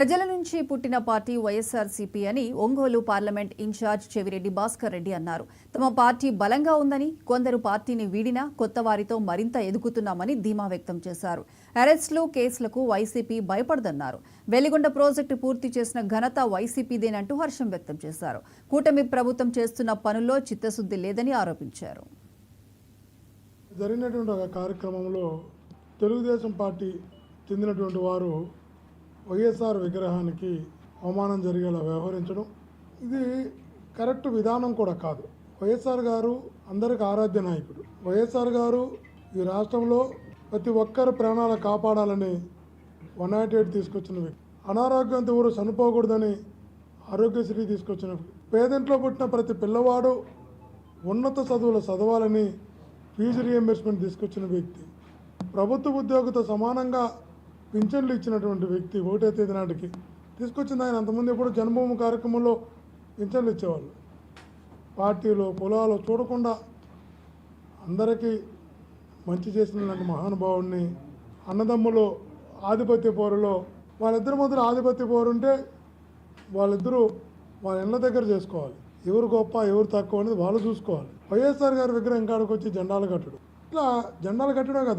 ప్రజల నుంచి పుట్టిన పార్టీ వైఎస్ఆర్సీపీ అని ఒంగోలు పార్లమెంట్ ఇన్ఛార్జ్ చెవిరెడ్డి భాస్కర్ రెడ్డి అన్నారు. తమ పార్టీ బలంగా ఉందని, కొందరు పార్టీని వీడినా కొత్త వారితో మరింత ఎదుగుతున్నామని ధీమా వ్యక్తం చేశారు. అరెస్టులు, కేసులకు వైసీపీ భయపడదన్నారు. వెలిగొండ ప్రాజెక్టు పూర్తి చేసిన ఘనత వైసీపీదేనంటూ హర్షం వ్యక్తం చేశారు. కూటమి ప్రభుత్వం చేస్తున్న పనుల్లో చిత్తశుద్ధి లేదని ఆరోపించారు. జరిగినటువంటి ఒక కార్యక్రమంలో తెలుగుదేశం పార్టీ చెందినటువంటి వారు వైఎస్ఆర్ విగ్రహానికి అవమానం జరిగేలా వ్యవహరించడం ఇది కరెక్ట్ విధానం కూడా కాదు. వైఎస్ఆర్ గారు అందరికి ఆరాధ్య నాయకుడు. వైఎస్ఆర్ గారు ఈ రాష్ట్రంలో ప్రతి ఒక్కరి ప్రాణాలు కాపాడాలని 108 తీసుకొచ్చిన వ్యక్తి. అనారోగ్యంతో ఊరు చనిపోకూడదని ఆరోగ్యశ్రీ తీసుకొచ్చిన వ్యక్తి. పేదింట్లో పుట్టిన ప్రతి పిల్లవాడు ఉన్నత చదువులు చదవాలని ఫీజు రియంబర్స్మెంట్ తీసుకొచ్చిన వ్యక్తి. ప్రభుత్వ ఉద్యోగితో సమానంగా పింఛన్లు ఇచ్చినటువంటి వ్యక్తి. 1వ తేదీ నాటికి తీసుకొచ్చింది ఆయన. అంతమంది ఎప్పుడు జన్మభూమి కార్యక్రమంలో పింఛన్లు ఇచ్చేవాళ్ళు. పార్టీలో కులాలు చూడకుండా అందరికీ మంచి చేసిన మహానుభావుడిని, అన్నదమ్ములు ఆధిపత్య పోరులో వాళ్ళిద్దరి మధ్యలో ఆధిపత్య పోరు ఉంటే వాళ్ళిద్దరూ వాళ్ళ ఇళ్ళ దగ్గర చేసుకోవాలి. ఎవరు గొప్ప ఎవరు తక్కువ అనేది వాళ్ళు చూసుకోవాలి. వైఎస్ఆర్ గారి విగ్రహం కాడికి వచ్చి జెండాలు కట్టడం, ఇట్లా జెండాలు కట్టడం కాదు.